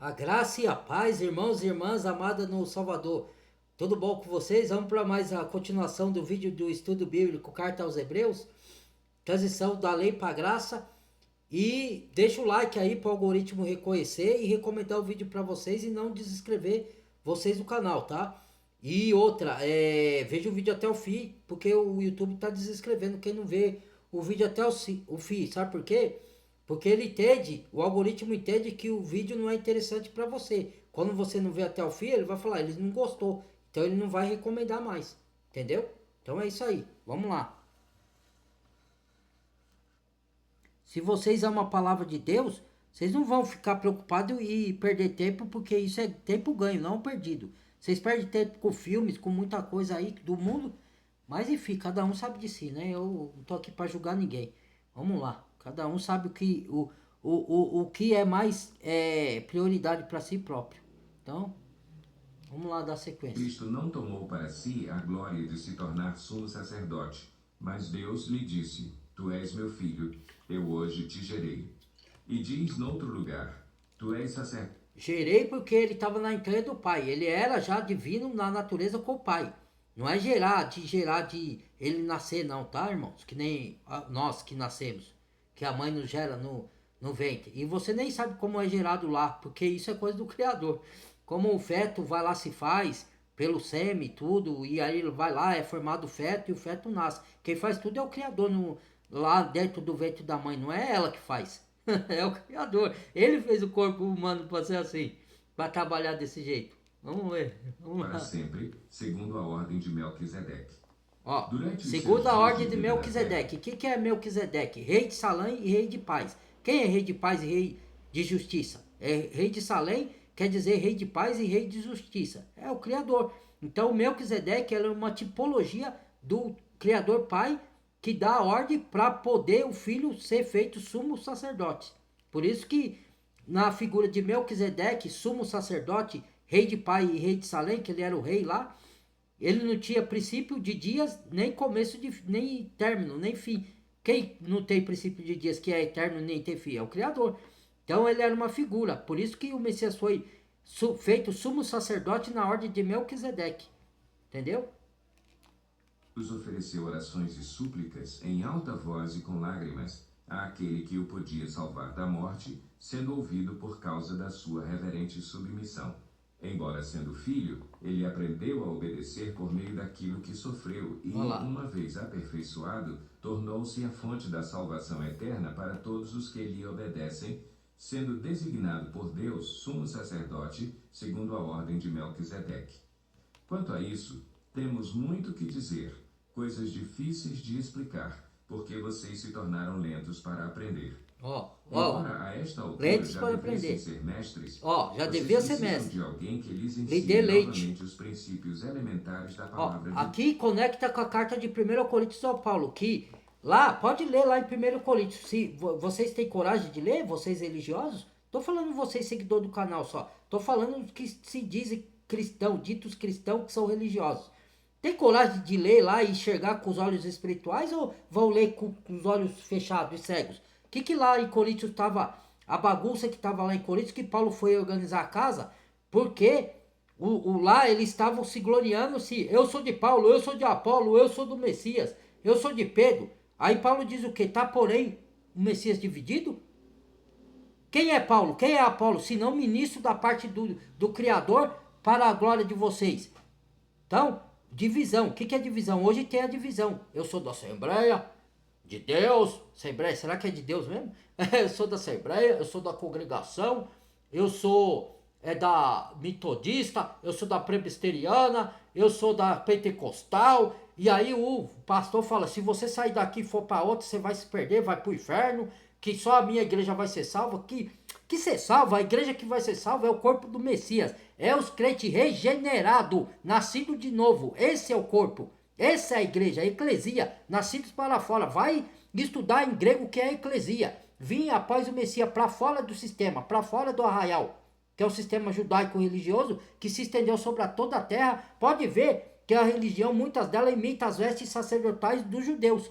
A graça e a paz, irmãos e irmãs amadas no Salvador. Tudo bom com vocês? Vamos para mais a continuação do vídeo do estudo bíblico Carta aos Hebreus. Transição da lei para a graça. E deixa o like aí para o algoritmo reconhecer e recomendar o vídeo para vocês e não desinscrever vocês do canal, tá? E outra, veja o vídeo até o fim, porque o YouTube tá desinscrevendo quem não vê o vídeo até o fim, sabe por quê? Porque ele entende, o algoritmo entende que o vídeo não é interessante para você. Quando você não vê até o fim, ele vai falar, ele não gostou, então ele não vai recomendar mais, entendeu? Então é isso aí, vamos lá. Se vocês amam a palavra de Deus, vocês não vão ficar preocupados e perder tempo, porque isso é tempo ganho, não perdido. Vocês perdem tempo com filmes, com muita coisa aí do mundo, mas enfim, cada um sabe de si, né? Eu não tô aqui para julgar ninguém. Vamos lá, cada um sabe o que é mais prioridade para si próprio. Então, vamos lá dar sequência. Cristo não tomou para si a glória de se tornar sumo sacerdote, mas Deus lhe disse: Tu és meu filho, eu hoje te gerei. E diz noutro lugar: Tu és sacerdote. Gerei porque ele estava na entrega do pai. Ele era já divino na natureza com o pai. Não é gerar de ele nascer não, tá, irmãos? Que nem nós que nascemos. Que a mãe nos gera no ventre. E você nem sabe como é gerado lá, porque isso é coisa do Criador. Como o feto vai lá se faz, pelo sêmen e tudo, e aí ele vai lá, é formado o feto e o feto nasce. Quem faz tudo é o Criador lá dentro do ventre da mãe, não é ela que faz. É o Criador. Ele fez o corpo humano para ser assim, para trabalhar desse jeito. Vamos ver. Vamos Para lá. sempre, segundo a ordem de Melquisedeque. Ó, Durante os seus segundo a dias ordem de de vida na terra, Melquisedeque. O que é Melquisedeque? Rei de Salém e rei de paz. Quem é rei de paz e rei de justiça? É rei de Salém, quer dizer rei de paz e rei de justiça. É o Criador. Então, o Melquisedeque é uma tipologia do Criador Pai que dá a ordem para poder o filho ser feito sumo sacerdote. Por isso que na figura de Melquisedeque, sumo sacerdote, rei de pai e rei de Salém, que ele era o rei lá, ele não tinha princípio de dias, nem começo de nem término, nem fim. Quem não tem princípio de dias que é eterno nem tem fim? É o Criador. Então ele era uma figura. Por isso que o Messias foi feito sumo sacerdote na ordem de Melquisedeque. Entendeu? os ofereceu orações e súplicas em alta voz e com lágrimas àquele que o podia salvar da morte, sendo ouvido por causa da sua reverente submissão. Embora sendo filho, ele aprendeu a obedecer por meio daquilo que sofreu e, uma vez aperfeiçoado, tornou-se a fonte da salvação eterna para todos os que lhe obedecem, sendo designado por Deus sumo sacerdote, segundo a ordem de Melquisedeque. Quanto a isso, temos muito que dizer, coisas difíceis de explicar, porque vocês se tornaram lentos para aprender. Embora a esta altura já devessem ser mestres, já vocês devia ser precisam mestre. de alguém que lhes Lhe dê ensine leite. novamente os princípios elementares da palavra de Deus. Aqui conecta com a carta de 1 Coríntios São Paulo, que lá, pode ler lá em 1 Coríntios, se vocês têm coragem de ler, vocês religiosos, tô falando vocês seguidor do canal só, tô falando que se dizem cristão, ditos cristãos que são religiosos. Tem coragem de ler lá e enxergar com os olhos espirituais ou vão ler com os olhos fechados e cegos? Que lá em Coríntios estava, a bagunça que estava lá em Coríntios, que Paulo foi organizar a casa, porque lá eles estavam se gloriando, se eu sou de Paulo, eu sou de Apolo, eu sou do Messias, eu sou de Pedro. Aí Paulo diz o que? Tá porém o Messias dividido? Quem é Paulo? Quem é Apolo? Senão ministro da parte do Criador para a glória de vocês. Então, divisão. O que é divisão? Hoje tem a divisão. Eu sou da Assembleia de Deus. Assembleia, será que é de Deus mesmo? Eu sou da Assembleia, eu sou da congregação, eu sou da metodista, eu sou da presbiteriana, eu sou da pentecostal. E aí o pastor fala, se você sair daqui e for para outra, você vai se perder, vai para o inferno, que só a minha igreja vai ser salva. Que ser salva, a igreja que vai ser salva é o corpo do Messias, é os crentes regenerados, nascidos de novo, esse é o corpo, essa é a igreja, a eclesia, nascidos para fora. Vai estudar em grego que é a eclesia, vim após o Messias para fora do sistema, para fora do arraial, que é o sistema judaico-religioso que se estendeu sobre toda a terra. Pode ver que a religião, muitas delas imitam as vestes sacerdotais dos judeus,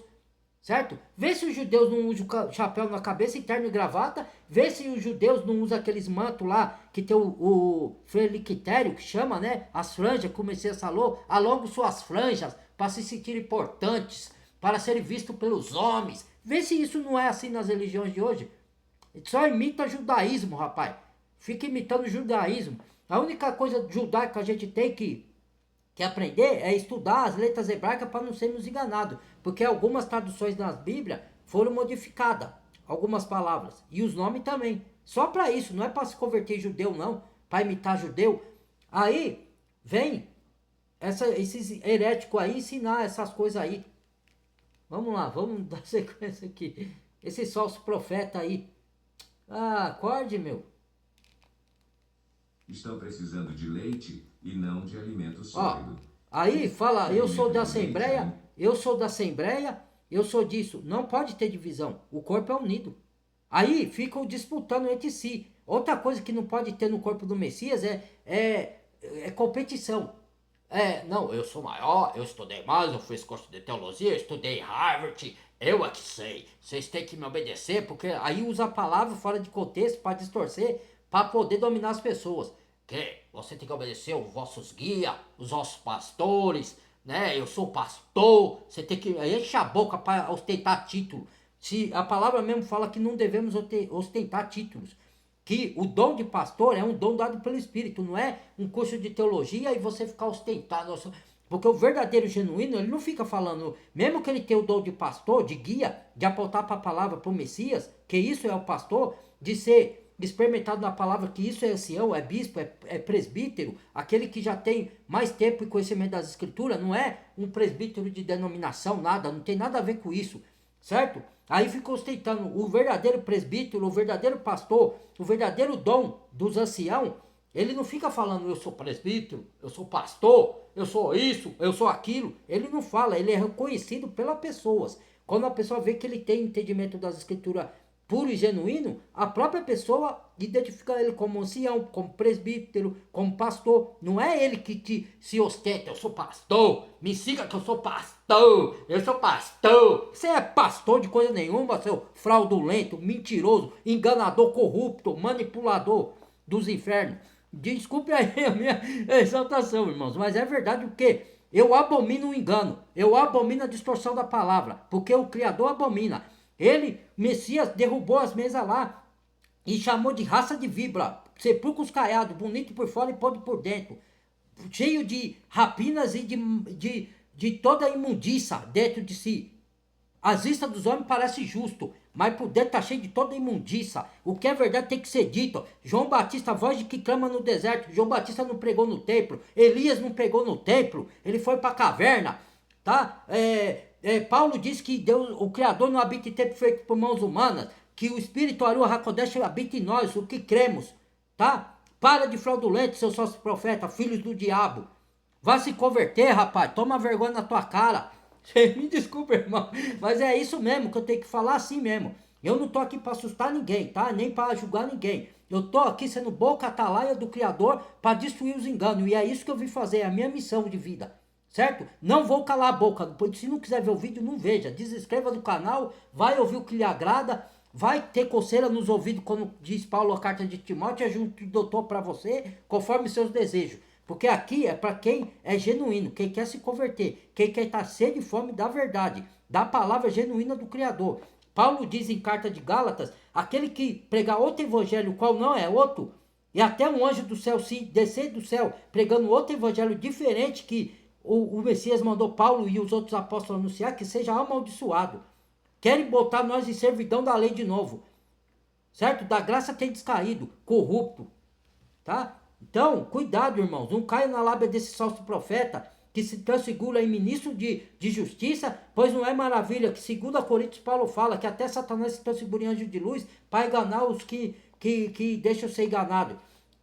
certo? Vê se os judeus não usam chapéu na cabeça, terno e gravata, vê se os judeus não usam aqueles mantos lá, que tem o felictério, que chama, né? As franjas, como o Messias falou, alongam suas franjas para se sentir importantes, para serem vistos pelos homens. Vê se isso não é assim nas religiões de hoje. Só imita judaísmo, rapaz. Fica imitando judaísmo. A única coisa judaica que a gente tem que aprender é estudar as letras hebraicas para não sermos enganados. Porque algumas traduções nas Bíblias foram modificadas. Algumas palavras. E os nomes também. Só para isso, não é para se converter em judeu, não. Para imitar judeu. Aí, vem esses heréticos aí ensinar essas coisas aí. Vamos lá, vamos dar sequência aqui. Esse falso profeta aí. Ah, acorde, meu. Estão precisando de leite e não de alimento Ó, sólido. aí fala, eu sou da Alimento de leite, Assembleia, né? eu sou da Assembleia, eu sou disso. Não pode ter divisão. O corpo é unido. Aí ficam disputando entre si. Outra coisa que não pode ter no corpo do Messias é competição. Não, eu sou maior, eu estudei mais, eu fiz curso de teologia, eu estudei em Harvard, eu é que sei. Vocês têm que me obedecer, porque aí usa a palavra fora de contexto para distorcer, para poder dominar as pessoas. Que você tem que obedecer os vossos guias, os vossos pastores, né? Eu sou pastor, você tem que encher a boca para ostentar título. Se a palavra mesmo fala que não devemos ostentar títulos, que o dom de pastor é um dom dado pelo Espírito, não é um curso de teologia e você ficar ostentando. Porque o verdadeiro genuíno, ele não fica falando, mesmo que ele tenha o dom de pastor, de guia, de apontar para a palavra para o Messias, que isso é o pastor, de ser experimentado na palavra, que isso é ancião, é bispo, é presbítero, aquele que já tem mais tempo e conhecimento das escrituras, não é um presbítero de denominação, nada, não tem nada a ver com isso, certo? Aí fica ostentando o verdadeiro presbítero, o verdadeiro pastor, o verdadeiro dom dos anciãos. Ele não fica falando, eu sou presbítero, eu sou pastor, eu sou isso, eu sou aquilo. Ele não fala, ele é reconhecido pelas pessoas. Quando a pessoa vê que ele tem entendimento das escrituras puro e genuíno, a própria pessoa identifica ele como ancião, como presbítero, como pastor. Não é ele que se ostenta, eu sou pastor, me siga que eu sou pastor, eu sou pastor. Você é pastor de coisa nenhuma, seu fraudulento, mentiroso, enganador, corrupto, manipulador dos infernos. Desculpe aí a minha exaltação, irmãos, mas é verdade porque eu abomino o engano, eu abomino a distorção da palavra, porque o Criador abomina. Ele, Messias, derrubou as mesas lá e chamou de raça de víbora, sepulcros caiados, bonito por fora e podre por dentro, cheio de rapinas e de toda imundícia dentro de si. As vistas dos homens parecem justo, mas por dentro está cheio de toda imundícia. O que é verdade tem que ser dito. João Batista, voz de que clama no deserto. João Batista não pregou no templo. Elias não pregou no templo. Ele foi para a caverna. Tá? Paulo diz que Deus, o Criador não habita em templo feito por mãos humanas. Que o Espírito Aruah HaKodesh habita em nós, o que cremos. Tá? Para de fraudulento, seu sócio profeta, filhos do diabo. Vai se converter, rapaz. Toma vergonha na tua cara. Me desculpa, irmão, mas é isso mesmo que eu tenho que falar assim mesmo. Eu não tô aqui para assustar ninguém, tá? Nem para julgar ninguém. Eu tô aqui sendo boca atalaia do Criador para destruir os enganos. E é isso que eu vim fazer, é a minha missão de vida. Certo? Não vou calar a boca. Se não quiser ver o vídeo, não veja. Desinscreva no canal, vai ouvir o que lhe agrada. Vai ter coceira nos ouvidos, como diz Paulo, a carta de Timóteo, ajude o doutor para você, conforme seus desejos. Porque aqui é para quem é genuíno, quem quer se converter, quem quer estar sede e fome da verdade, da palavra genuína do Criador. Paulo diz em carta de Gálatas, aquele que pregar outro evangelho, qual não é outro, e até um anjo do céu se descer do céu, pregando outro evangelho diferente que o Messias mandou Paulo e os outros apóstolos anunciar, que seja amaldiçoado. Querem botar nós em servidão da lei de novo, certo? Da graça tem descaído, corrupto, tá? Então, cuidado, irmãos, não caia na lábia desse falso profeta que se transfigura em ministro de justiça, pois não é maravilha que, segundo a Coríntios, Paulo fala que até Satanás se transfigura em anjo de luz para enganar os que deixam ser enganados.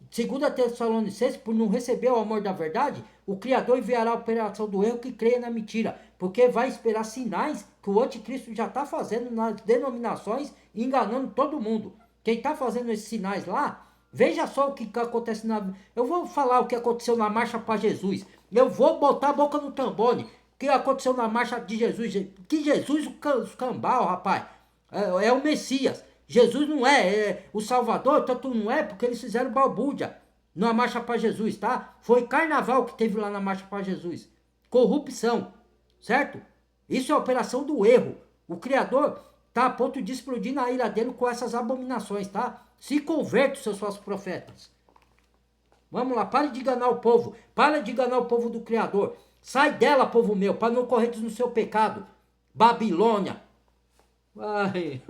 Segundo a Tessalonicenses, por não receber o amor da verdade, o Criador enviará a operação do erro que creia na mentira, porque vai esperar sinais que o anticristo já está fazendo nas denominações, enganando todo mundo. Quem está fazendo esses sinais lá, veja só o que acontece na... Eu vou falar o que aconteceu na Marcha para Jesus. Eu vou botar a boca no trombone. O que aconteceu na marcha de Jesus? Que Jesus, o cambal, rapaz. É o Messias. Jesus não é o Salvador, tanto não é porque eles fizeram balbúrdia na marcha para Jesus, tá? Foi carnaval que teve lá na marcha para Jesus. Corrupção, certo? Isso é a operação do erro. O Criador tá a ponto de explodir na ira dele com essas abominações, tá? Se converte, seus falsos profetas. Vamos lá, pare de enganar o povo. Para de enganar o povo do Criador. Sai dela, povo meu, para não correr no seu pecado. Babilônia. Ai.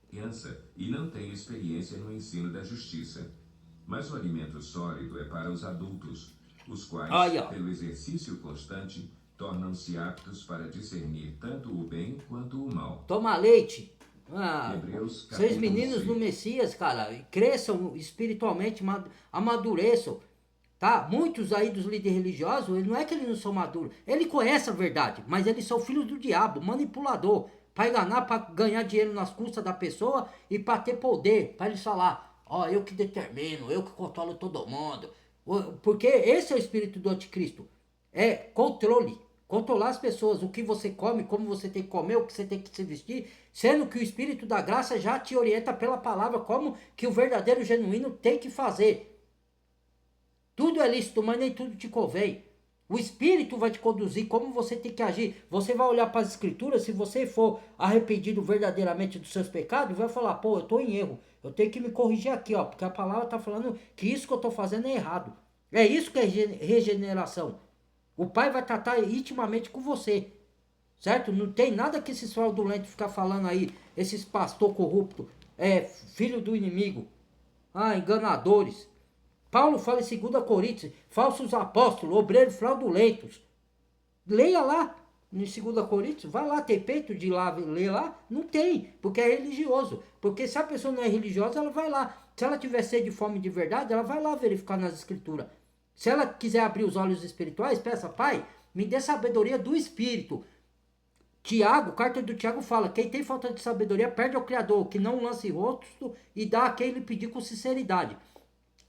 Criança e não tem experiência no ensino da justiça. Mas o alimento sólido é para os adultos, os quais, pelo exercício constante, tornam-se aptos para discernir tanto o bem quanto o mal. Toma leite. Hebreus, Vocês meninos no Messias, cara, cresçam espiritualmente, amadureçam. Tá? Muitos aí dos líderes religiosos, não é que eles não são maduros, ele conhece a verdade, mas eles são filhos do diabo, manipulador, para enganar, para ganhar dinheiro nas custas da pessoa e para ter poder, para eles falar, eu que determino, eu que controlo todo mundo. Porque esse é o espírito do anticristo, é controle, controlar as pessoas, o que você come, como você tem que comer, o que você tem que se vestir, sendo que o espírito da graça já te orienta pela palavra como que o verdadeiro genuíno tem que fazer. Tudo é lícito, mas nem tudo te convém. O Espírito vai te conduzir como você tem que agir. Você vai olhar para as Escrituras, se você for arrependido verdadeiramente dos seus pecados, vai falar, pô, eu estou em erro. Eu tenho que me corrigir aqui, ó, porque a palavra está falando que isso que eu estou fazendo é errado. É isso que é regeneração. O Pai vai tratar intimamente com você. Certo? Não tem nada que esses fraudulentos ficar falando aí, esses pastor corrupto, filho do inimigo, enganadores. Paulo fala em 2 Coríntios, falsos apóstolos, obreiros fraudulentos. Leia lá, em 2 Coríntios, vai lá, tem peito de lá, ler lá? Não tem, porque é religioso. Porque se a pessoa não é religiosa, ela vai lá. Se ela tiver sede de fome de verdade, ela vai lá verificar nas escrituras. Se ela quiser abrir os olhos espirituais, peça, Pai, me dê sabedoria do Espírito. Tiago, carta do Tiago fala, quem tem falta de sabedoria perde ao Criador, que não lance rosto e dá a quem lhe pedir com sinceridade.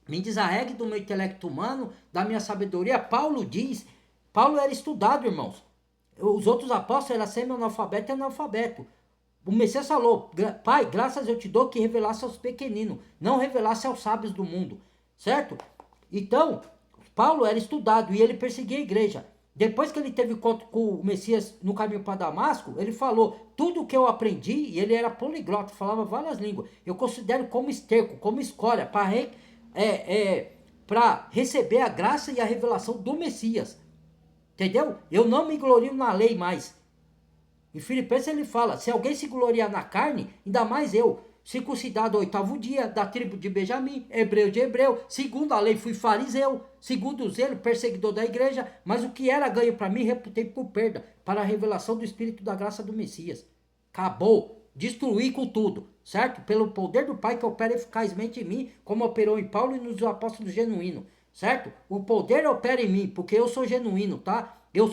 Me desarregue do meu intelecto humano, da minha sabedoria. Paulo era estudado, irmãos. Os outros apóstolos eram semi-analfabeto e analfabeto. O Messias falou, Pai, graças eu te dou que revelasse aos pequeninos, não revelasse aos sábios do mundo. Certo? Então, Paulo era estudado e ele perseguia a igreja. Depois que ele teve encontro com o Messias no caminho para Damasco, ele falou, tudo que eu aprendi, e ele era poliglota, falava várias línguas, eu considero como esterco, como escória, para receber a graça e a revelação do Messias. Entendeu? Eu não me glorio na lei mais. Em Filipenses ele fala, se alguém se gloriar na carne, ainda mais eu, circuncidado ao 8º dia, da tribo de Benjamim, hebreu de hebreu, segundo a lei fui fariseu, segundo o zelo, perseguidor da igreja, mas o que era ganho para mim, reputei por perda, para a revelação do Espírito da graça do Messias. Acabou. Destruir com tudo, certo? Pelo poder do Pai que opera eficazmente em mim, como operou em Paulo e nos apóstolos genuínos, certo? O poder opera em mim, porque eu sou genuíno, tá? Eu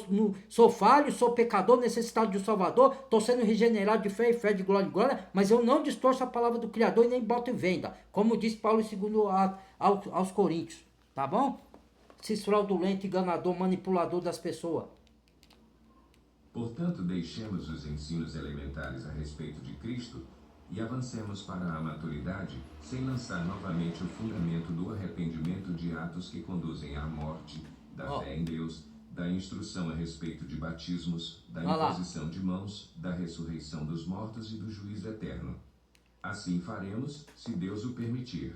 sou falho, sou pecador, necessitado de um Salvador, estou sendo regenerado de fé e fé, de glória em glória, mas eu não distorço a palavra do Criador e nem boto em venda, como diz Paulo segundo aos Coríntios, tá bom? Esses fraudulento, enganador, manipulador das pessoas. Portanto, deixemos os ensinos elementares a respeito de Cristo e avancemos para a maturidade, sem lançar novamente o fundamento do arrependimento de atos que conduzem à morte, da fé em Deus, da instrução a respeito de batismos, da imposição de mãos, da ressurreição dos mortos e do juízo eterno. Assim faremos, se Deus o permitir.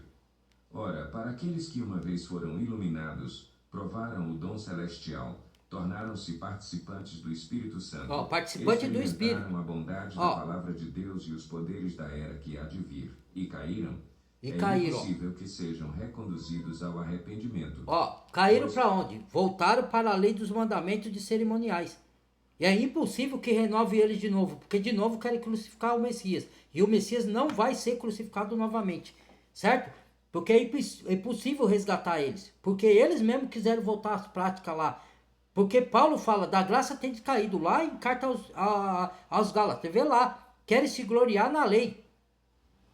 Ora, para aqueles que uma vez foram iluminados, provaram o dom celestial, tornaram-se participantes do Espírito Santo, participante do Espírito, experimentaram a bondade da palavra de Deus e os poderes da era que há de vir, e caíram, impossível que sejam reconduzidos ao arrependimento. Caíram para onde? Voltaram para a lei dos mandamentos de cerimoniais. E é impossível que renove eles de novo, porque de novo querem crucificar o Messias. E o Messias não vai ser crucificado novamente, certo? Porque é impossível resgatar eles. Porque eles mesmos quiseram voltar às práticas lá. Porque Paulo fala, da graça tem descaído lá em carta aos Gálatas. Vê lá, querem se gloriar na lei.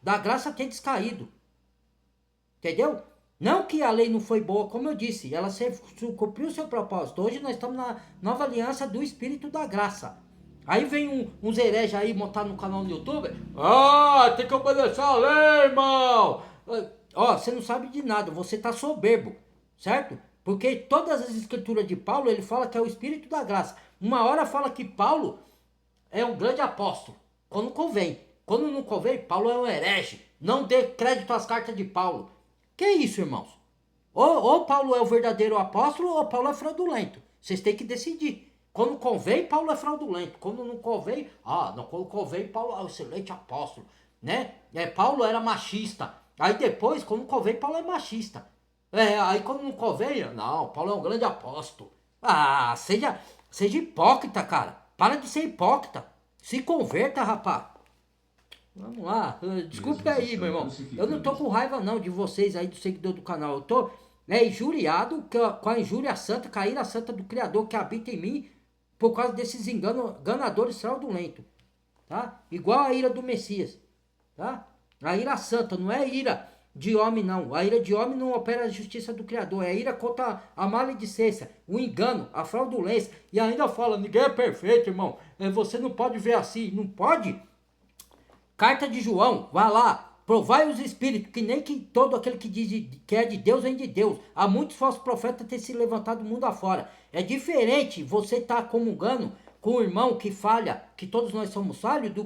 Da graça tem descaído. Entendeu? Não que a lei não foi boa, como eu disse, ela cumpriu o seu propósito. Hoje nós estamos na nova aliança do Espírito da Graça. Aí vem uns hereges aí montar no canal do YouTube. Ah, tem que obedecer a lei, irmão. Ó, você não sabe de nada, você tá soberbo, certo? Porque todas as escrituras de Paulo, ele fala que é o Espírito da Graça. Uma hora fala que Paulo é um grande apóstolo, quando convém. Quando não convém, Paulo é um herege. Não dê crédito às cartas de Paulo. Que isso, irmãos? Ou Paulo é o verdadeiro apóstolo ou Paulo é fraudulento. Vocês têm que decidir. Quando convém, Paulo é fraudulento. Quando não convém, quando convém, Paulo é o excelente apóstolo, né? Paulo era machista. Aí depois, quando convém, Paulo é machista. Aí quando não convém, não, Paulo é um grande apóstolo. Seja hipócrita, cara. Para de ser hipócrita. Se converta, rapaz. Vamos lá. Desculpe Mesmo se aí, meu são irmão. Eu não tô crucificados. com raiva não de vocês aí, do seguidor do canal. Eu tô injuriado com a injúria santa, com a ira santa do Criador que habita em mim por causa desses enganadores fraudulentos. Tá? Igual a ira do Messias. Tá? A ira santa, não é ira de homem não. A ira de homem não opera a justiça do Criador. É a ira contra a maledicência, o engano, a fraudulência. E ainda fala, ninguém é perfeito, irmão. Você não pode ver assim. Não pode? Carta de João, vá lá, provai os espíritos, que nem que todo aquele que diz que é de Deus vem de Deus. Há muitos falsos profetas ter se levantado do mundo afora. É diferente você estar comungando com o irmão que falha, que todos nós somos falhos, do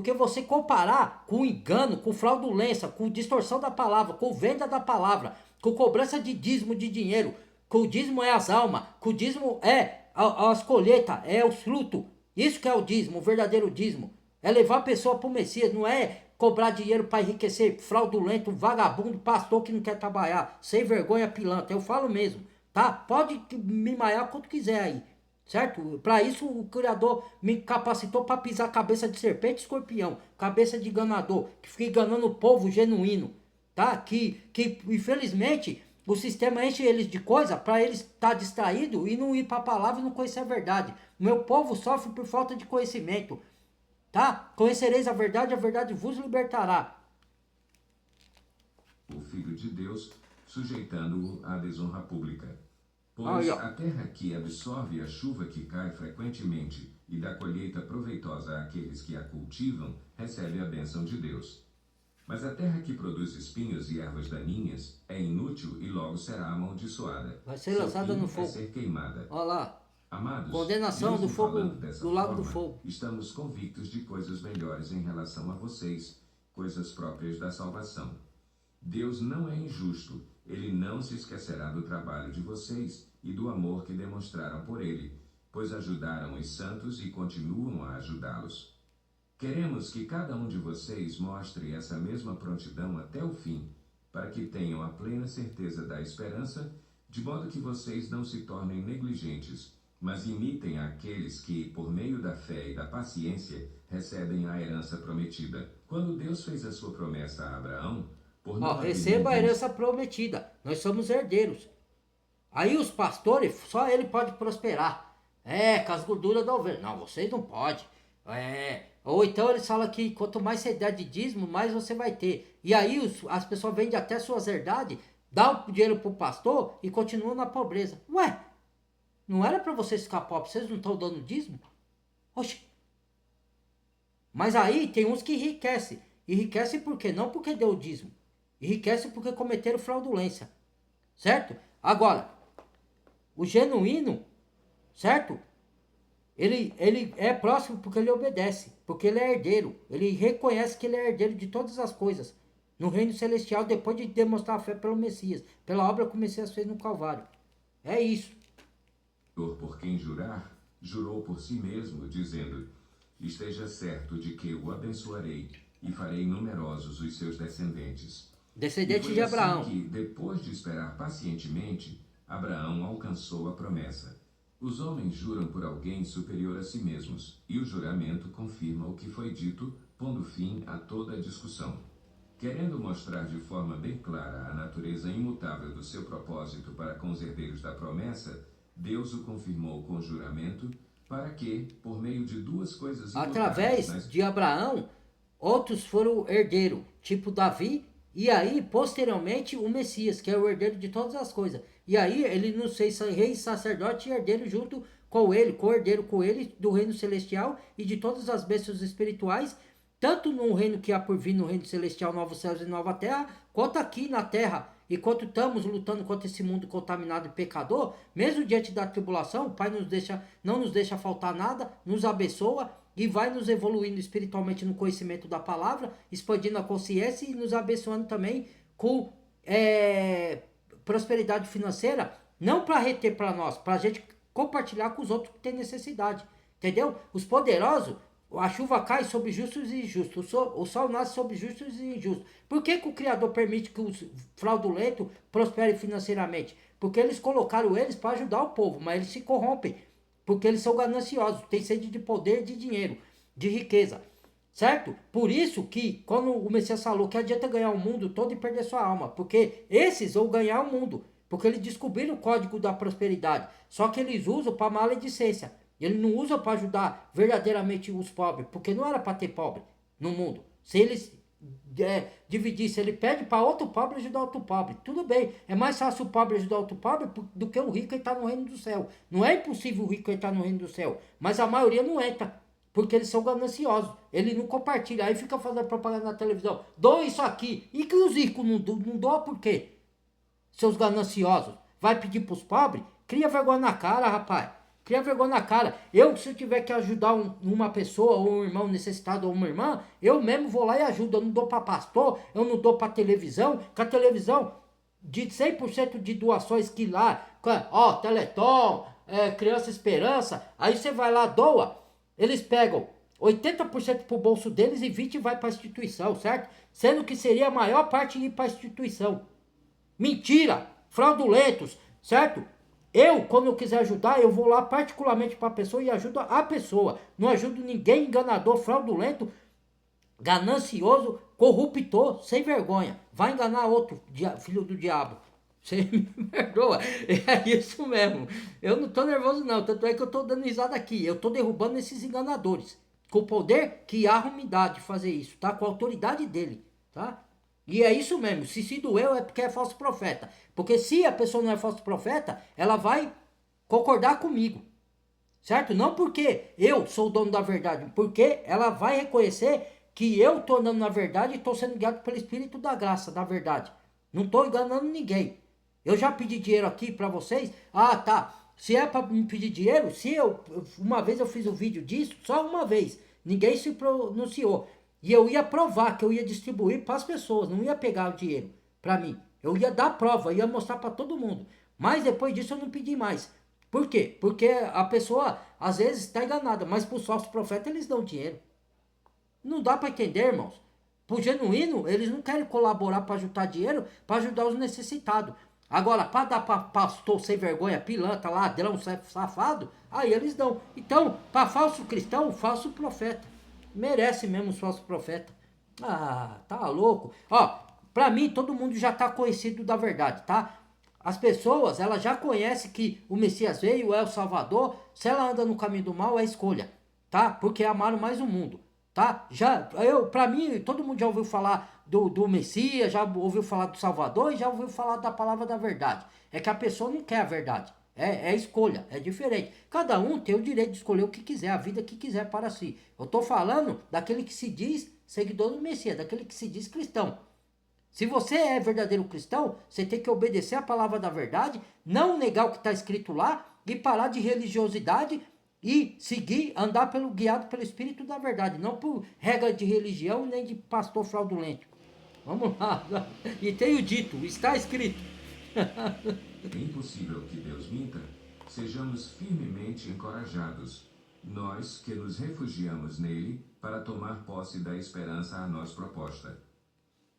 que você comparar com engano, com fraudulência, com distorção da palavra, com venda da palavra, com cobrança de dízimo de dinheiro. Que o dízimo é as almas, que o dízimo é as colheitas, é os frutos. Isso que é o dízimo, o verdadeiro dízimo. É levar a pessoa pro Messias, não é cobrar dinheiro para enriquecer, fraudulento, vagabundo, pastor que não quer trabalhar, sem vergonha, pilantra. Eu falo mesmo, tá? Pode me maiar quanto quiser aí, certo? Para isso o Criador me capacitou para pisar cabeça de serpente e escorpião, cabeça de enganador, que fica enganando o povo genuíno, tá? Que infelizmente o sistema enche eles de coisa para eles estar distraído e não ir para a palavra e não conhecer a verdade. Meu povo sofre por falta de conhecimento. Tá? Conhecereis a verdade vos libertará. O Filho de Deus, sujeitando-o à desonra pública. Pois a terra que absorve a chuva que cai frequentemente e dá colheita proveitosa àqueles que a cultivam, recebe a bênção de Deus. Mas a terra que produz espinhos e ervas daninhas é inútil e logo será amaldiçoada. Vai ser lançada no fogo. Ser queimada. Olha lá. Amados, Condenação do fogo, do lago do fogo. Estamos convictos de coisas melhores em relação a vocês, coisas próprias da salvação. Deus não é injusto, ele não se esquecerá do trabalho de vocês e do amor que demonstraram por ele, pois ajudaram os santos e continuam a ajudá-los. Queremos que cada um de vocês mostre essa mesma prontidão até o fim, para que tenham a plena certeza da esperança, de modo que vocês não se tornem negligentes, mas imitem aqueles que, por meio da fé e da paciência, recebem a herança prometida. Quando Deus fez a sua promessa a Abraão, receba a herança prometida. Nós somos herdeiros. Aí os pastores, só ele pode prosperar. Com as gorduras da ovelha. Não, vocês não podem. Ou então eles falam que quanto mais você der de dízimo, mais você vai ter. E aí as pessoas vendem até suas herdades, dão o dinheiro pro pastor e continuam na pobreza. Ué, não era para vocês ficar pobres, vocês não estão dando dízimo? Oxi. Mas aí tem uns que enriquecem. Enriquecem por quê? Não porque deu dízimo. Enriquecem porque cometeram fraudulência. Certo? Agora, o genuíno, certo? Ele é próximo porque ele obedece. Porque ele é herdeiro. Ele reconhece que ele é herdeiro de todas as coisas. No reino celestial, depois de demonstrar a fé pelo Messias. Pela obra que o Messias fez no Calvário. É isso. Por quem jurar, jurou por si mesmo, dizendo: esteja certo de que o abençoarei e farei numerosos os seus descendentes. Descendente de Abraão. Assim que, depois de esperar pacientemente, Abraão alcançou a promessa. Os homens juram por alguém superior a si mesmos, e o juramento confirma o que foi dito, pondo fim a toda a discussão. Querendo mostrar de forma bem clara a natureza imutável do seu propósito para com os herdeiros da promessa, Deus o confirmou com juramento, para que, por meio de duas coisas através de Abraão, outros foram herdeiros, tipo Davi E aí, posteriormente, o Messias, que é o herdeiro de todas as coisas. E aí, ele nos fez rei, sacerdote e herdeiro junto com ele, co-herdeiro com ele do reino celestial e de todas as bênçãos espirituais, tanto no reino que há por vir, no reino celestial, novos céus e nova terra, quanto aqui na terra. Enquanto estamos lutando contra esse mundo contaminado e pecador, mesmo diante da tribulação, o Pai não nos deixa faltar nada, nos abençoa e vai nos evoluindo espiritualmente no conhecimento da palavra, expandindo a consciência e nos abençoando também com prosperidade financeira, não para reter para nós, para a gente compartilhar com os outros que têm necessidade. Entendeu? Os poderosos, a chuva cai sobre justos e injustos, o sol nasce sobre justos e injustos. Por que o Criador permite que os fraudulentos prosperem financeiramente? Porque eles colocaram eles para ajudar o povo, mas eles se corrompem, porque eles são gananciosos, têm sede de poder, de dinheiro, de riqueza. Certo? Por isso que quando o Messias falou que adianta ganhar o mundo todo e perder sua alma, porque esses vão ganhar o mundo, porque eles descobriram o código da prosperidade, só que eles usam para maledicência. Ele não usa para ajudar verdadeiramente os pobres, porque não era para ter pobre no mundo. Se eles dividissem, ele pede para outro pobre ajudar outro pobre. Tudo bem, é mais fácil o pobre ajudar outro pobre do que o rico entrar no reino do céu. Não é impossível o rico entrar no reino do céu, mas a maioria não entra, porque eles são gananciosos. Ele não compartilha, aí fica fazendo propaganda na televisão. Dou isso aqui. E que os ricos não doam por quê? Seus gananciosos. Vai pedir para os pobres? Cria vergonha na cara, rapaz. Cria vergonha na cara. Eu, se eu tiver que ajudar uma pessoa, ou um irmão necessitado, ou uma irmã, eu mesmo vou lá e ajudo. Eu não dou para pastor, eu não dou para televisão. Que a televisão, de 100% de doações que lá, ó, Teleton, Criança Esperança, aí você vai lá, doa. Eles pegam 80% pro bolso deles e 20% vai para a instituição, certo? Sendo que seria a maior parte ir para a instituição. Mentira! Fraudulentos, certo? Eu, quando eu quiser ajudar, eu vou lá particularmente para a pessoa e ajudo a pessoa. Não ajudo ninguém enganador, fraudulento, ganancioso, corruptor, sem vergonha. Vai enganar outro, filho do diabo. Você me perdoa. É isso mesmo. Eu não tô nervoso não, tanto é que eu tô dando risada aqui. Eu tô derrubando esses enganadores. Com o poder que Yahweh me dá de fazer isso, tá? Com a autoridade dele, tá? E é isso mesmo, se doeu é porque é falso profeta. Porque se a pessoa não é falso profeta, ela vai concordar comigo. Certo? Não porque eu sou o dono da verdade, porque ela vai reconhecer que eu estou andando na verdade e estou sendo guiado pelo Espírito da graça, da verdade. Não estou enganando ninguém. Eu já pedi dinheiro aqui para vocês. Ah, tá. Se é para me pedir dinheiro, uma vez eu fiz um vídeo disso, só uma vez. Ninguém se pronunciou. E eu ia provar que eu ia distribuir para as pessoas, não ia pegar o dinheiro para mim. Eu ia dar prova, ia mostrar para todo mundo. Mas depois disso eu não pedi mais. Por quê? Porque a pessoa às vezes está enganada, mas para os falsos profetas eles dão dinheiro. Não dá para entender, irmãos. Por genuíno, eles não querem colaborar para juntar dinheiro, para ajudar os necessitados. Agora, para dar para pastor sem vergonha, pilantra, ladrão, safado, aí eles dão. Então, para falso cristão, falso profeta. Merece mesmo os falsos profetas. Ah, tá louco. Ó, para mim, todo mundo já tá conhecido da verdade, tá? As pessoas, elas já conhecem que o Messias veio, é o Salvador. Se ela anda no caminho do mal, é escolha, tá? Porque amaram mais o mundo, tá? Pra mim, todo mundo já ouviu falar do Messias, já ouviu falar do Salvador e já ouviu falar da palavra da verdade. É que a pessoa não quer a verdade. É escolha, é diferente. Cada um tem o direito de escolher o que quiser, a vida que quiser para si. Eu estou falando daquele que se diz seguidor do Messias, daquele que se diz cristão. Se você é verdadeiro cristão, você tem que obedecer a palavra da verdade, não negar o que está escrito lá e parar de religiosidade e seguir, andar guiado pelo Espírito da verdade, não por regra de religião nem de pastor fraudulento. Vamos lá. E tenho dito, está escrito. É impossível que Deus minta. Sejamos firmemente encorajados, nós que nos refugiamos nele para tomar posse da esperança a nós proposta.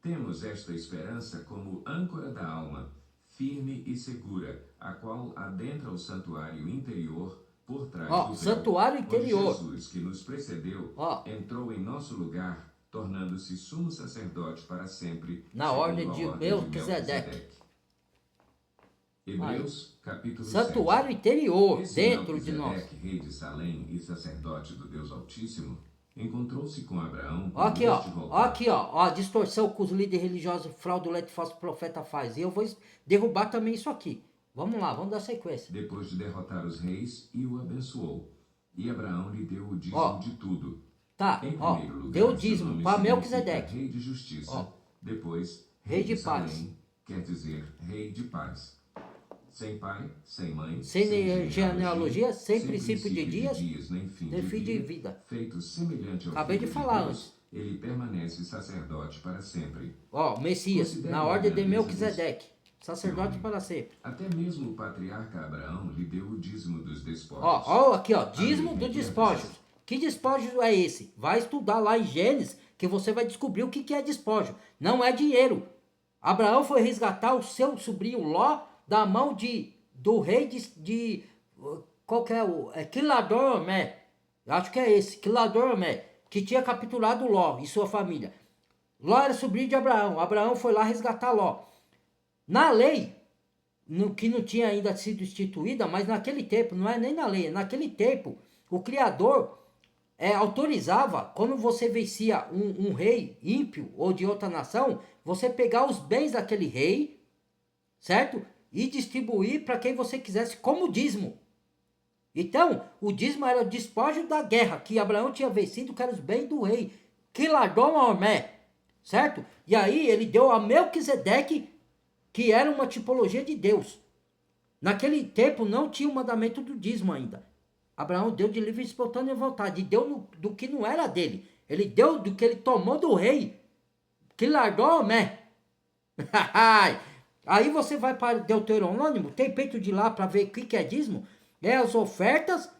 Temos esta esperança como âncora da alma, firme e segura, a qual adentra o santuário interior por trás do véu. Santuário interior. Jesus, que nos precedeu, entrou em nosso lugar, tornando-se sumo sacerdote para sempre, na ordem de Melquisedeque. Hebreus, capítulo santuário 7. interior, Esse dentro de nós. Melquisedeque, rei de Salém e sacerdote do Deus Altíssimo, Encontrou-se com Abraão Ó aqui, quando ó. este Ó voltava. aqui, ó. A distorção que os líderes religiosos fraudulentos e falsos profetas fazem. E eu vou derrubar também isso aqui. Vamos lá, vamos dar sequência. Depois de derrotar os reis, e o abençoou. E Abraão lhe deu o dízimo Ó. de tudo. Tá, Em ó. primeiro lugar, Deu o seu dízimo nome para significa Melquisedeque. Rei de Justiça. Ó. Depois, Rei de Salém, paz. quer dizer Rei de Paz. Sem pai, sem mãe, Sem genealogia, sem princípio de dias, nem fim nem de fim de vida, vida. feito semelhante ao Acabei de Filho falar Deus, antes. ele permanece sacerdote para sempre. Ó, Messias, Considere na ordem a de grandeza Melquisedeque. Sacerdote para sempre. Até mesmo o patriarca Abraão lhe deu o dízimo dos despojos. Ó, aqui, ó. Dízimo Além dos de despojos. riquezas. Que despojo é esse? Vai estudar lá em Gênesis que você vai descobrir o que é despojo. Não é dinheiro. Abraão foi resgatar o seu sobrinho Ló da mão do rei qual que é o... Quilador-Omé. Acho que é esse. Quilador-Omé. Que tinha capturado Ló e sua família. Ló era sobrinho de Abraão. Abraão foi lá resgatar Ló. Na lei, que não tinha ainda sido instituída, mas naquele tempo, não é nem na lei, naquele tempo, o Criador autorizava, quando você vencia um rei ímpio ou de outra nação, você pegar os bens daquele rei, certo? E distribuir para quem você quisesse como dízimo. Então, o dízimo era o despojo da guerra, que Abraão tinha vencido, que eram os bens do rei, Quilador-Omé, certo? E aí ele deu a Melquisedeque, que era uma tipologia de Deus. Naquele tempo não tinha o mandamento do dízimo ainda. Abraão deu de livre e espontânea vontade, deu do que não era dele. Ele deu do que ele tomou do rei, que largou, né? Aí você vai para Deuteronômio, tem peito de lá para ver o que é dízimo. É as ofertas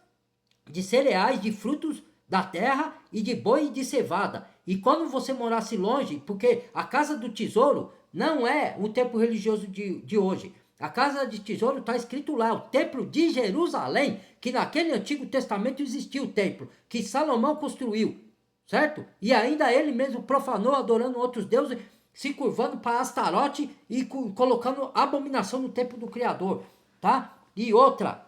de cereais, de frutos da terra e de boi e de cevada. E quando você morasse longe, porque a casa do tesouro não é o templo religioso de hoje. A casa de tesouro está escrito lá, o templo de Jerusalém, que naquele Antigo Testamento existia o templo, que Salomão construiu, certo? E ainda ele mesmo profanou, adorando outros deuses, se curvando para Astarote e colocando abominação no templo do Criador, tá? E outra,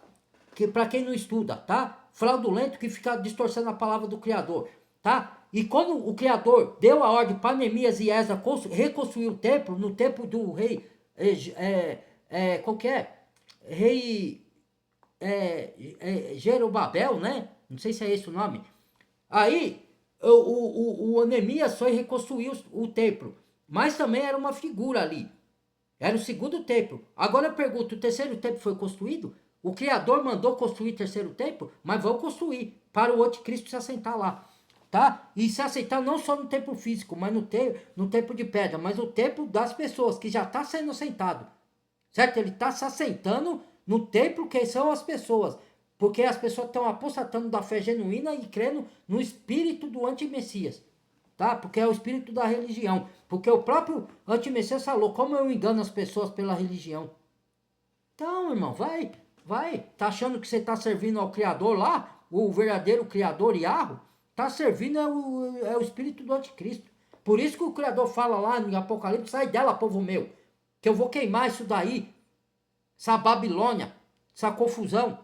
que para quem não estuda, tá? Fraudulento que fica distorcendo a palavra do Criador, tá? E quando o Criador deu a ordem para Neemias e Esdras reconstruir o templo, no tempo do rei, qual que é? Rei Jerubabel, né? Não sei se é esse o nome. Aí, o Neemias foi reconstruir o templo, mas também era uma figura ali. Era o segundo templo. Agora eu pergunto, o terceiro templo foi construído? O Criador mandou construir o terceiro templo, mas vão construir para o anticristo se assentar lá, tá? E se assentar não só no templo físico, mas no templo de pedra, mas no templo das pessoas, que já está sendo assentado, certo? Ele está se assentando no templo que são as pessoas, porque as pessoas estão apostatando da fé genuína e crendo no espírito do antimessias, tá? Porque é o espírito da religião, porque o próprio antimessias falou, como eu engano as pessoas pela religião. Então, irmão, vai, tá achando que você está servindo ao Criador lá, o verdadeiro Criador Yahweh, tá servindo é o espírito do anticristo. Por isso que o Criador fala lá em Apocalipse, sai dela, povo meu, que eu vou queimar isso daí, essa Babilônia, essa confusão.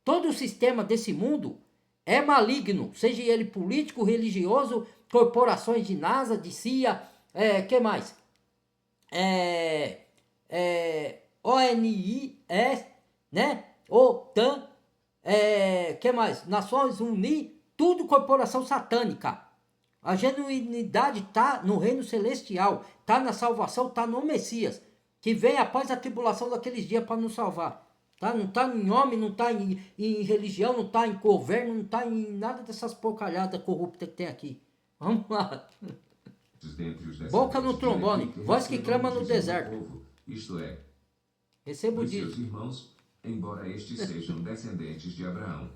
Todo o sistema desse mundo é maligno, seja ele político, religioso, corporações de NASA, de CIA, que mais? ONI, né? OTAN, que mais? Nações Unidas, tudo corporação satânica. A genuinidade está no reino celestial, está na salvação, está no Messias, que vem após a tribulação daqueles dias para nos salvar. Tá? Não está em homem, não está em religião, não está em governo, não está em nada dessas porcalhadas corruptas que tem aqui. Vamos lá. Boca no trombone, voz que clama no deserto. Isto é, recebo dos disso. seus irmãos, embora estes sejam descendentes de Abraão.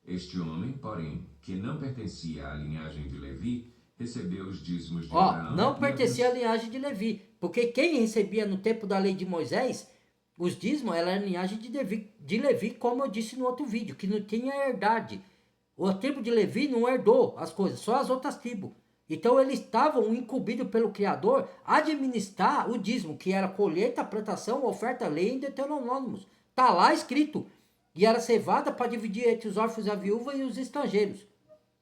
Este homem, porém, que não pertencia à linhagem de Levi, recebeu os dízimos de Abraão. Não pertencia à linhagem de Levi, porque quem recebia no tempo da lei de Moisés, os dízimos, ela era a linhagem de Levi, como eu disse no outro vídeo, que não tinha herdade. A tribo de Levi não herdou as coisas, só as outras tribos. Então eles estavam incumbidos pelo Criador a administrar o dízimo, que era colheita, plantação, oferta, lei em Deuteronômios. Está lá escrito. E era cevada para dividir entre os órfãos, a viúva e os estrangeiros.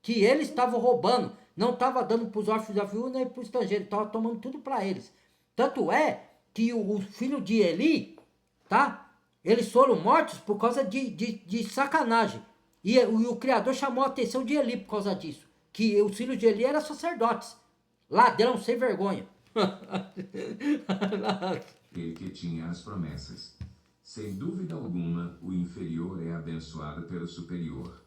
que eles estavam roubando, não estava dando para os órfãos da viúva nem para o estrangeiro, estava tomando tudo para eles. Tanto é que o filho de Eli, tá? Eles foram mortos por causa de sacanagem. E o Criador chamou a atenção de Eli por causa disso. Que os filhos de Eli eram sacerdotes. Ladrão sem vergonha. Ele que tinha as promessas. Sem dúvida alguma, o inferior é abençoado pelo superior.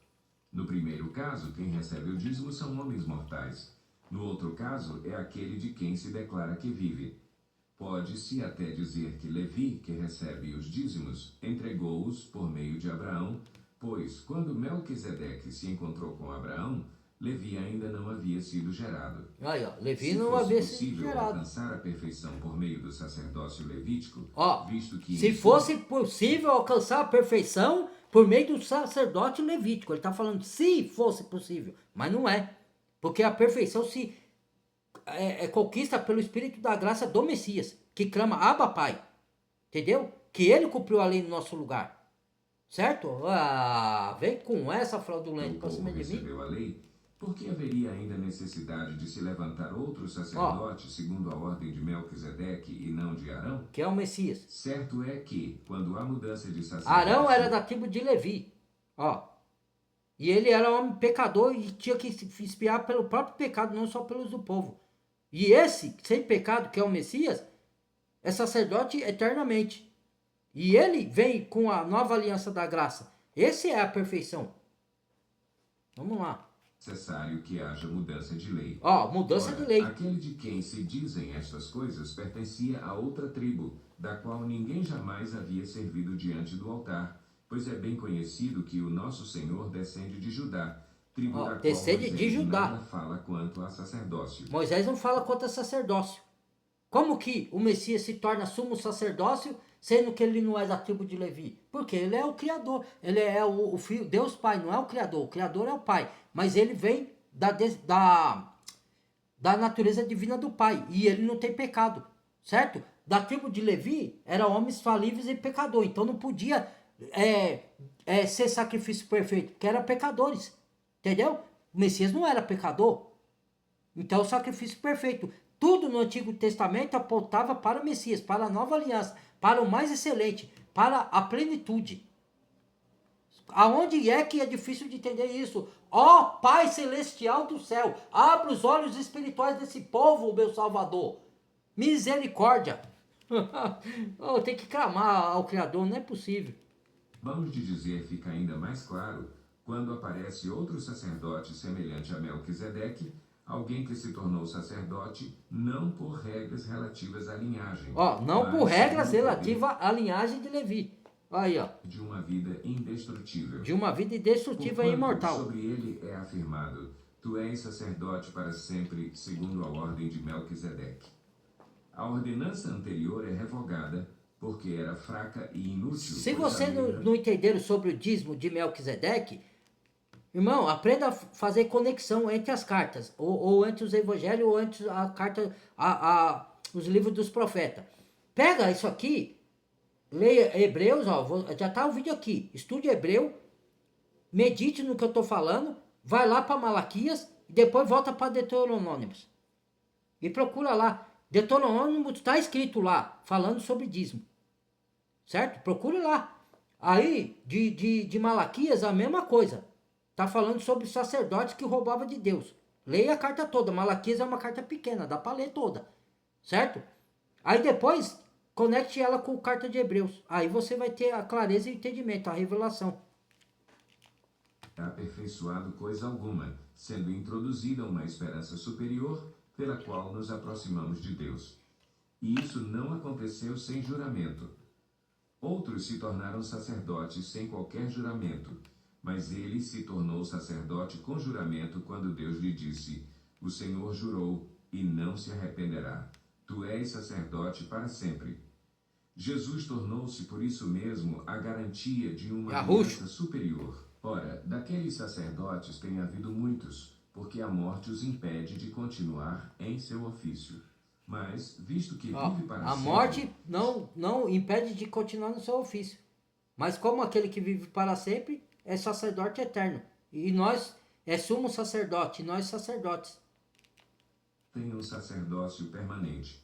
No primeiro caso, quem recebe o dízimo são homens mortais. No outro caso, é aquele de quem se declara que vive. Pode-se até dizer que Levi, que recebe os dízimos, entregou-os por meio de Abraão, pois, quando Melquisedeque se encontrou com Abraão, Levi ainda não havia sido gerado. Aí, ó, Levi Se não fosse havia sido possível gerado. alcançar a perfeição por meio do sacerdócio levítico, Ó, visto que se isso- fosse possível alcançar a perfeição por meio do sacerdote levítico. Ele está falando se fosse possível, mas não é. Porque a perfeição se conquista pelo Espírito da graça do Messias, que clama Abba Pai. Entendeu? Que ele cumpriu a lei no nosso lugar. Certo? Ah, vem com essa fraudulenta o pra povo cima de mim. recebeu a lei, por que haveria ainda necessidade de se levantar outro sacerdote segundo a ordem de Melquisedeque e não de Arão? Que é o Messias. Certo é que, quando há mudança de sacerdócio... Arão era da tribo de Levi. Ó. E ele era homem pecador e tinha que se espiar pelo próprio pecado, não só pelos do povo. E esse, sem pecado, que é o Messias, é sacerdote eternamente. E ele vem com a nova aliança da graça. Esse é a perfeição. Vamos lá. necessário que haja mudança de lei. Ó, mudança Ora, de lei. aquele de quem se dizem estas coisas pertencia a outra tribo, da qual ninguém jamais havia servido diante do altar, pois é bem conhecido que o nosso Senhor descende de Judá, tribo da qual descende de Moisés Judá. nada fala quanto a sacerdócio. Moisés não fala quanto a sacerdócio. Como que o Messias se torna sumo sacerdócio, sendo que ele não é da tribo de Levi? Porque ele é o Criador, ele é o Filho, Deus Pai, não é o Criador é o Pai, mas ele vem da natureza divina do Pai, e ele não tem pecado, certo? Da tribo de Levi, era homens falíveis e pecador, então não podia ser sacrifício perfeito, porque eram pecadores, entendeu? O Messias não era pecador, então o sacrifício perfeito. Tudo no Antigo Testamento apontava para o Messias, para a nova aliança, para o mais excelente, para a plenitude. Aonde é que é difícil de entender isso? Ó Pai Celestial do céu, abra os olhos espirituais desse povo, meu Salvador. Misericórdia. Oh, tem que clamar ao Criador, não é possível. Vamos de dizer fica ainda mais claro quando aparece outro sacerdote semelhante a Melquisedeque, alguém que se tornou sacerdote não por regras relativas à linhagem. Ó, não mas por regras segundo o relativas à linhagem de Levi. Aí, ó. poder de uma vida indestrutível. De uma vida indestrutível e Porquanto imortal. sobre ele é afirmado: Tu és sacerdote para sempre, segundo a ordem de Melquisedeque. A ordenança anterior é revogada, porque era fraca e inútil. Se pois você a lei não entender sobre o dízimo de Melquisedeque, irmão, aprenda a fazer conexão entre as cartas, ou entre os evangelhos, ou entre a carta, os livros dos profetas. Pega isso aqui, leia Hebreus, ó, já tá o vídeo aqui, estude Hebreu, medite no que eu tô falando, vai lá para Malaquias, e depois volta para Deuteronômios. E procura lá, Deuteronômio está escrito lá, falando sobre dízimo. Certo? Procure lá. Aí, de Malaquias, a mesma coisa. Tá falando sobre sacerdotes que roubavam de Deus. Leia a carta toda. Malaquias é uma carta pequena, dá para ler toda. Certo? Aí depois, conecte ela com a carta de Hebreus. Aí você vai ter a clareza e o entendimento, a revelação. aperfeiçoado coisa alguma, sendo introduzida uma esperança superior, pela qual nos aproximamos de Deus. E isso não aconteceu sem juramento. Outros se tornaram sacerdotes sem qualquer juramento, mas ele se tornou sacerdote com juramento quando Deus lhe disse: O Senhor jurou e não se arrependerá. Tu és sacerdote para sempre. Jesus tornou-se por isso mesmo a garantia de uma aliança superior. Ora, daqueles sacerdotes tem havido muitos, porque a morte os impede de continuar em seu ofício. Mas, visto que vive para sempre... A morte não impede de continuar no seu ofício. Mas como aquele que vive para sempre é sacerdote eterno. E nós é sumo sacerdote, nós sacerdotes. Tem um sacerdócio permanente.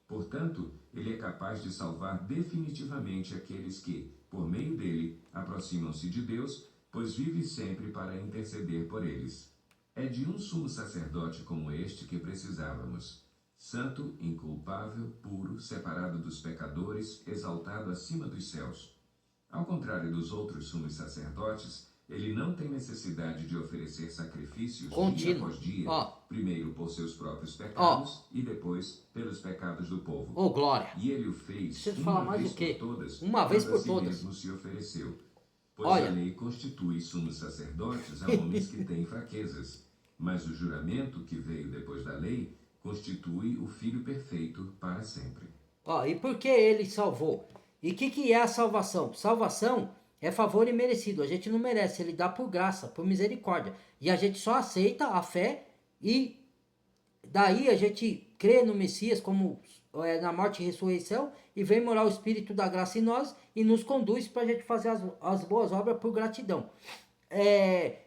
Portanto, ele é capaz de salvar definitivamente aqueles que, por meio dele, aproximam-se de Deus, pois vive sempre para interceder por eles. É de um sumo sacerdote como este que precisávamos. Santo, inculpável, puro, separado dos pecadores, exaltado acima dos céus. Ao contrário dos outros sumos sacerdotes, ele não tem necessidade de oferecer sacrifícios dia após dia, primeiro por seus próprios pecados e depois pelos pecados do povo. Oh, glória! E ele o fez uma vez por todas, uma vez por todas. Mesmo se ofereceu. Pois a lei constitui sumos sacerdotes a homens que têm fraquezas, mas o juramento que veio depois da lei constitui o Filho perfeito para sempre. E por que ele salvou? E o que é a salvação? Salvação é favor imerecido, a gente não merece, ele dá por graça, por misericórdia. E a gente só aceita a fé e daí a gente crê no Messias como na morte e ressurreição e vem morar o Espírito da graça em nós e nos conduz para a gente fazer as boas obras por gratidão.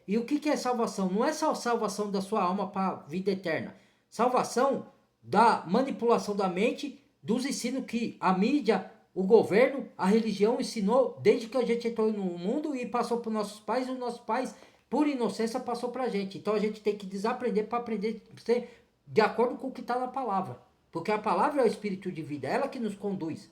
E o que é salvação? Não é só salvação da sua alma para a vida eterna. Salvação da manipulação da mente, dos ensinos que a mídia, o governo, a religião ensinou desde que a gente entrou no mundo e passou para os nossos pais, e os nossos pais, por inocência, passou para a gente. Então a gente tem que desaprender para aprender a ser de acordo com o que está na palavra. Porque a palavra é o espírito de vida, ela que nos conduz,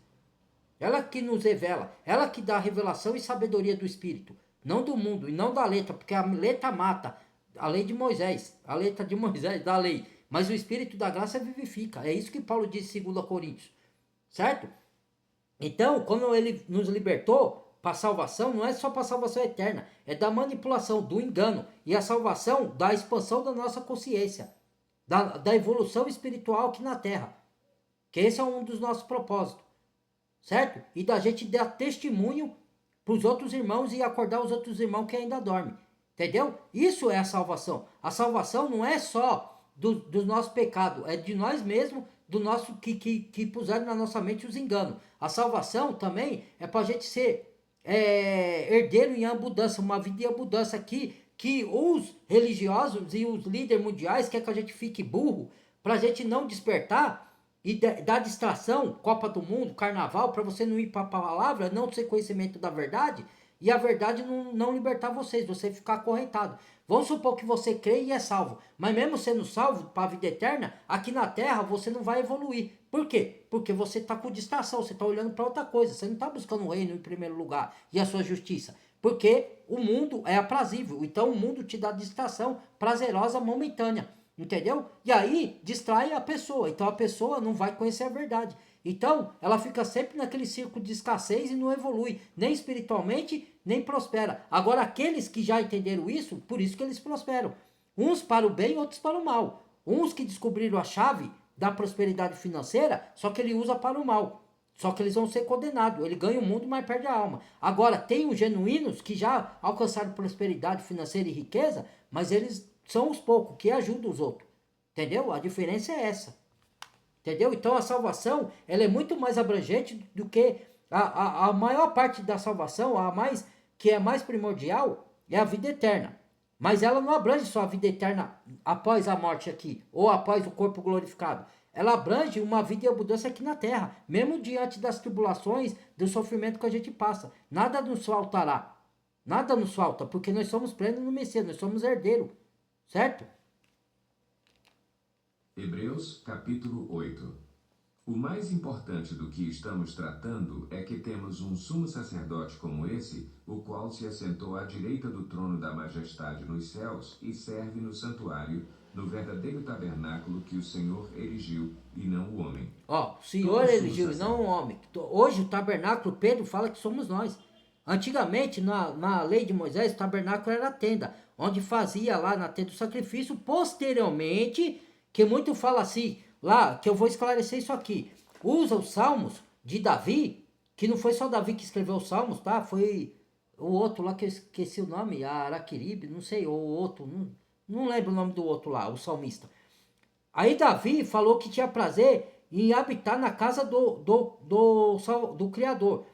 ela que nos revela, ela que dá a revelação e sabedoria do espírito, não do mundo e não da letra, porque a letra mata, a lei de Moisés, a letra de Moisés, da lei. Mas o espírito da graça vivifica, é isso que Paulo diz em 2 Coríntios, certo? Então, quando ele nos libertou para a salvação, não é só para a salvação eterna, é da manipulação, do engano, e a salvação da expansão da nossa consciência, da evolução espiritual aqui na Terra, que esse é um dos nossos propósitos, certo? E da gente dar testemunho para os outros irmãos e acordar os outros irmãos que ainda dormem, entendeu? Isso é a salvação. A salvação não é só do nosso pecado, é de nós mesmos, do nosso que puseram na nossa mente os enganos. A salvação também é para a gente ser herdeiro em abundância, uma vida em abundância aqui, que os religiosos e os líderes mundiais querem que a gente fique burro, para a gente não despertar e dar distração, Copa do Mundo, Carnaval, para você não ir para a palavra, não ter conhecimento da verdade, e a verdade não libertar vocês, você ficar acorrentado. Vamos supor que você crê e é salvo, mas mesmo sendo salvo para a vida eterna, aqui na Terra você não vai evoluir. Por quê? Porque você está com distração, você está olhando para outra coisa, você não está buscando o reino em primeiro lugar e a sua justiça. Porque o mundo é aprazível, então o mundo te dá distração prazerosa momentânea, entendeu? E aí distrai a pessoa, então a pessoa não vai conhecer a verdade. Então ela fica sempre naquele círculo de escassez e não evolui, nem espiritualmente, nem prospera. Agora aqueles que já entenderam isso, por isso que eles prosperam. Uns para o bem, outros para o mal. Uns que descobriram a chave da prosperidade financeira, só que ele usa para o mal. Só que eles vão ser condenados. Ele ganha o mundo, mas perde a alma. Agora, tem os genuínos que já alcançaram prosperidade financeira e riqueza, mas eles são os poucos que ajudam os outros. Entendeu? A diferença é essa. Entendeu? Então a salvação, ela é muito mais abrangente do que a maior parte da salvação, que é mais primordial, é a vida eterna. Mas ela não abrange só a vida eterna após a morte aqui, ou após o corpo glorificado. Ela abrange uma vida em abundância aqui na terra, mesmo diante das tribulações, do sofrimento que a gente passa. Nada nos faltará. Nada nos falta, porque nós somos plenos no Messias, nós somos herdeiros. Certo? Hebreus capítulo 8. O mais importante do que estamos tratando é que temos um sumo sacerdote como esse, o qual se assentou à direita do trono da majestade nos céus e serve no santuário, no verdadeiro tabernáculo que o Senhor erigiu e não o homem. O Senhor erigiu e não o homem. Hoje o tabernáculo, Pedro fala que somos nós. Antigamente, na lei de Moisés, o tabernáculo era a tenda, onde fazia lá na tenda o sacrifício. Posteriormente, que muito fala assim, lá, que eu vou esclarecer isso aqui, usa os salmos de Davi, que não foi só Davi que escreveu os salmos, tá? Foi o outro lá que eu esqueci o nome, Araquiribe, não sei, ou o outro, não lembro o nome do outro lá, o salmista. Aí Davi falou que tinha prazer em habitar na casa do Criador.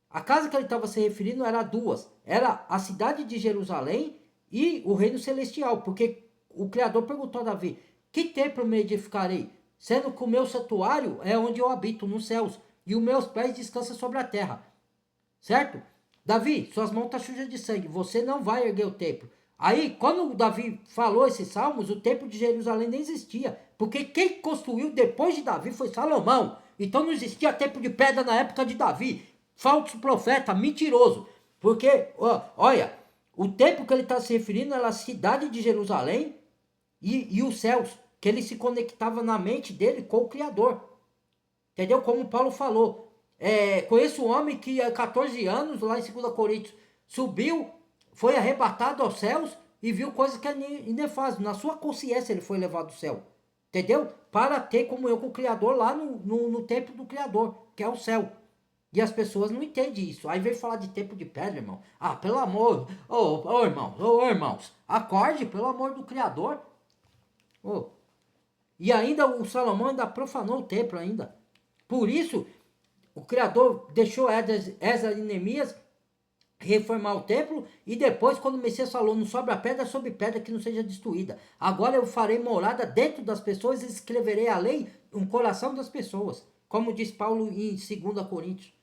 A casa que ele estava se referindo era duas. Era a cidade de Jerusalém e o reino celestial, porque o Criador perguntou a Davi, que templo me edificarei? Sendo que o meu santuário é onde eu habito, nos céus, e os meus pés descansam sobre a terra. Certo? Davi, suas mãos estão sujas de sangue, você não vai erguer o templo. Aí, quando o Davi falou esses salmos, o templo de Jerusalém nem existia, porque quem construiu depois de Davi foi Salomão. Então não existia templo de pedra na época de Davi. Falso profeta, mentiroso. Porque, olha, o templo que ele está se referindo era a cidade de Jerusalém e os céus, que ele se conectava na mente dele com o Criador. Entendeu? Como Paulo falou. Conheço um homem que há 14 anos, lá em 2 Coríntios, subiu, foi arrebatado aos céus e viu coisas que é inefável. Na sua consciência ele foi levado ao céu. Entendeu? Para ter comunhão com o Criador lá no templo do Criador, que é o céu. E as pessoas não entendem isso. Aí vem falar de templo de pedra, irmão. Ah, pelo amor. Irmãos, acorde, pelo amor do Criador. Oh. E ainda o Salomão ainda profanou o templo ainda. Por isso, o Criador deixou Esdras e Neemias reformar o templo, e depois, quando o Messias falou, não sobra pedra sobre pedra que não seja destruída. Agora eu farei morada dentro das pessoas e escreverei a lei no coração das pessoas. Como diz Paulo em 2 Coríntios.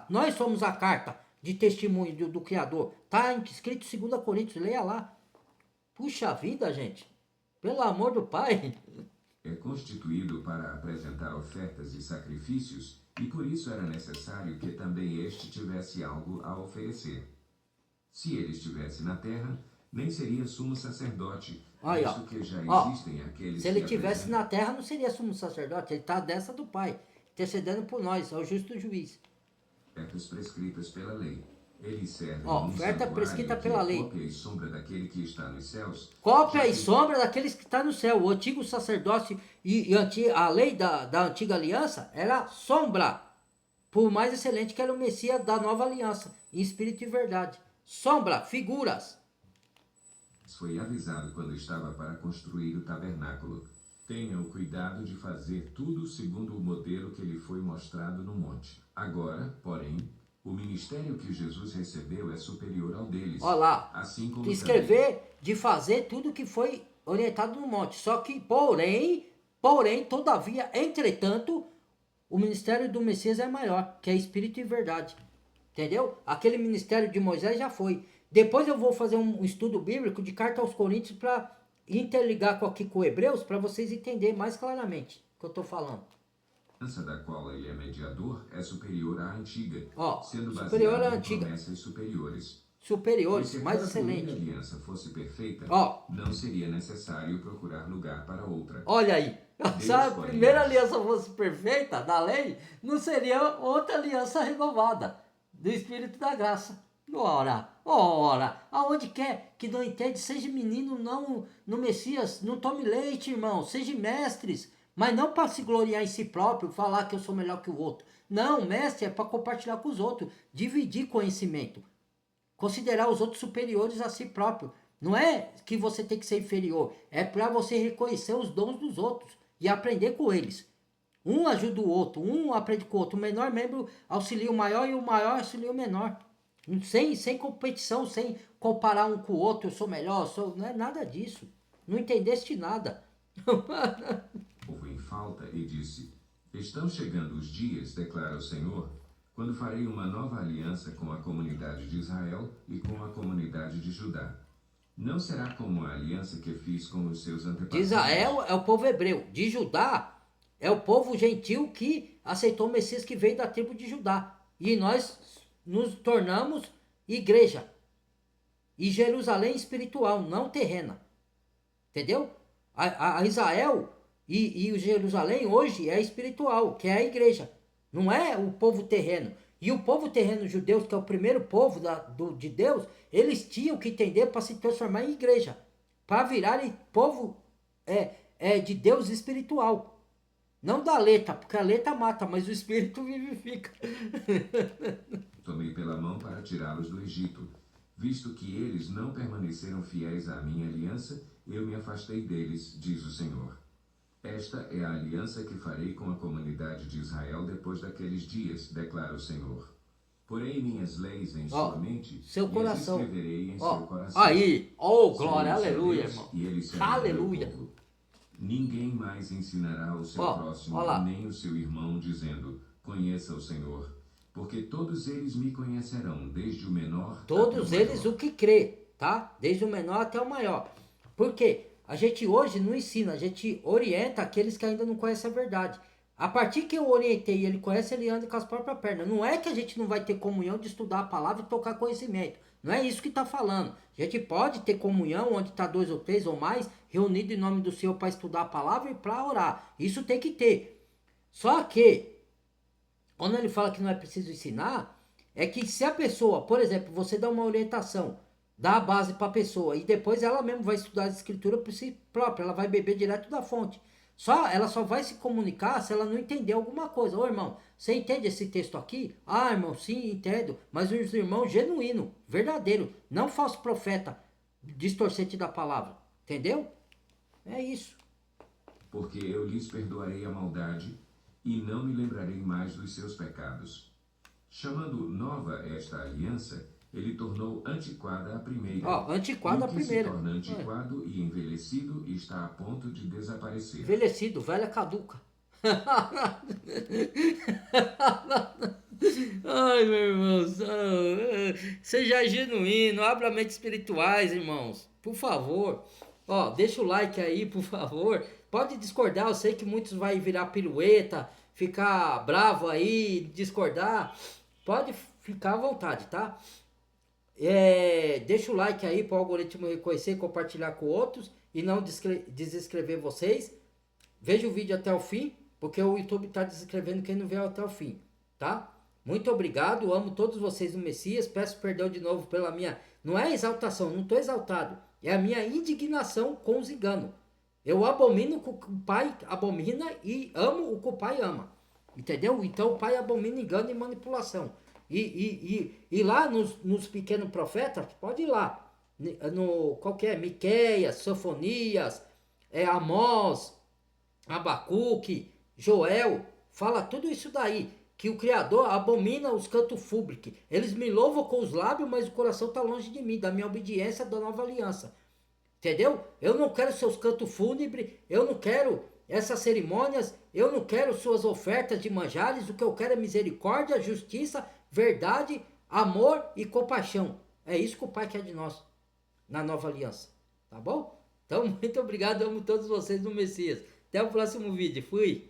Nós somos a carta de testemunho do Criador. Está escrito em 2 Coríntios, leia lá. Puxa vida, gente. Pelo amor do Pai. É constituído para apresentar ofertas e sacrifícios, e por isso era necessário que também este tivesse algo a oferecer. Se ele estivesse na terra, nem seria sumo sacerdote, visto que já existem aqueles se que ele estivesse na terra, não seria sumo sacerdote, ele está à destra do Pai, intercedendo por nós, é o justo juiz. Ofertas prescritas pela lei. Eles servem oferta prescrita pela lei. Cópia e sombra daquele que está nos céus. Cópia e sombra daqueles que estão no céu. O antigo sacerdócio e a lei da antiga aliança era sombra. Por mais excelente que era o Messias da nova aliança, em espírito e verdade. Sombra, figuras. Foi avisado quando estava para construir o tabernáculo. Tenha o cuidado de fazer tudo segundo o modelo que lhe foi mostrado no monte. Agora, porém, o ministério que Jesus recebeu é superior ao deles. Olha lá, assim como escrever também, de fazer tudo que foi orientado no monte. Só que, porém, todavia, entretanto, o ministério do Messias é maior, que é espírito e verdade. Entendeu? Aquele ministério de Moisés já foi. Depois eu vou fazer um estudo bíblico de carta aos Coríntios para interligar aqui com Hebreus, para vocês entenderem mais claramente o que eu estou falando. A aliança da qual ele é mediador é superior à antiga, sendo superior baseada à em antiga. promessas superiores. Superiores, Porque mais caso excelente. uma aliança fosse perfeita, não seria necessário procurar lugar para outra. Olha aí, se a primeira aliança fosse perfeita, da lei, não seria outra aliança renovada do Espírito da Graça. Ora, aonde quer que não entende, seja menino não no Messias, não tome leite, irmão, seja mestres, mas não para se gloriar em si próprio, falar que eu sou melhor que o outro. Não, mestre é para compartilhar com os outros, dividir conhecimento, considerar os outros superiores a si próprio. Não é que você tem que ser inferior, é para você reconhecer os dons dos outros e aprender com eles. Um ajuda o outro, um aprende com o outro, o menor membro auxilia o maior e o maior auxilia o menor. Sem competição, sem comparar um com o outro, eu sou melhor, não é nada disso. Não entendeste nada. Houve em falta e disse: Estão chegando os dias, declara o Senhor, quando farei uma nova aliança com a comunidade de Israel e com a comunidade de Judá. Não será como a aliança que fiz com os seus antepassados. De Israel é o povo hebreu, de Judá é o povo gentil que aceitou o Messias, que veio da tribo de Judá. E nós nos tornamos igreja. E Jerusalém espiritual, não terrena. Entendeu? A Israel e o Jerusalém hoje é espiritual, que é a igreja. Não é o povo terreno. E o povo terreno judeu, que é o primeiro povo de Deus, eles tinham que entender para se transformar em igreja. Para virarem povo de Deus espiritual. Não da letra, porque a letra mata, mas o espírito vivifica. Tomei pela mão para tirá-los do Egito. Visto que eles não permaneceram fiéis à minha aliança, eu me afastei deles, diz o Senhor. Esta é a aliança que farei com a comunidade de Israel depois daqueles dias, declara o Senhor. Porém minhas leis em Ó, sua mente seu e as coração. escreverei em Ó, seu coração. aí. Oh, Serei glória, o seu aleluia, Deus, irmão. e ele será o meu Aleluia. povo. Ninguém mais ensinará o seu Ó próximo, lá. nem o seu irmão, dizendo, conheça o Senhor. Porque todos eles me conhecerão, desde o menor até o Todos eles maior. o que crê, tá? Desde o menor até o maior. Por quê? A gente hoje não ensina, a gente orienta aqueles que ainda não conhecem a verdade. A partir que eu orientei e ele conhece, ele anda com as próprias pernas. Não é que a gente não vai ter comunhão de estudar a palavra e tocar conhecimento. Não é isso que está falando. A gente pode ter comunhão onde está 2 ou 3 ou mais, reunido em nome do Senhor para estudar a palavra e para orar. Isso tem que ter. Só que, quando ele fala que não é preciso ensinar, é que se a pessoa, por exemplo, você dá uma orientação, dá a base para a pessoa e depois ela mesmo vai estudar a escritura por si própria, ela vai beber direto da fonte. Ela só vai se comunicar se ela não entender alguma coisa. Ô irmão, você entende esse texto aqui? Ah, irmão, sim, entendo. Mas os irmãos genuíno, verdadeiro, não falso profeta, distorcente da palavra. Entendeu? É isso. Porque eu lhes perdoarei a maldade e não me lembrarei mais dos seus pecados. Chamando nova esta aliança, ele tornou antiquada a primeira. Ó, antiquada e a o que primeira. se torna antiquado e envelhecido está a ponto de desaparecer. Envelhecido, velha caduca. Ai, meu irmão, seja genuíno, abra mentes espirituais, irmãos, por favor. Ó, deixa o like aí, por favor. Pode discordar, eu sei que muitos vai virar pirueta, ficar bravo aí, discordar. Pode ficar à vontade, tá? Deixa o like aí para o algoritmo reconhecer, compartilhar com outros e não desescrever vocês. Veja o vídeo até o fim, porque o YouTube está desescrevendo quem não vê até o fim, tá? Muito obrigado, amo todos vocês no Messias, peço perdão de novo pela minha... Não é exaltação, não estou exaltado, é a minha indignação com os enganos. Eu abomino o que o pai abomina e amo o que o pai ama, entendeu? Então o pai abomina engano e manipulação. E lá nos pequenos profetas, pode ir lá, qualquer Miqueias, Sofonias, Amós, Abacuque, Joel, fala tudo isso daí, que o Criador abomina os cantos fúbricos. Eles me louvam com os lábios, mas o coração está longe de mim, da minha obediência, da nova aliança. Entendeu? Eu não quero seus cantos fúnebres, eu não quero essas cerimônias, eu não quero suas ofertas de manjares, o que eu quero é misericórdia, justiça, verdade, amor e compaixão. É isso que o Pai quer de nós, na nova aliança. Tá bom? Então, muito obrigado, amo todos vocês no Messias. Até o próximo vídeo. Fui!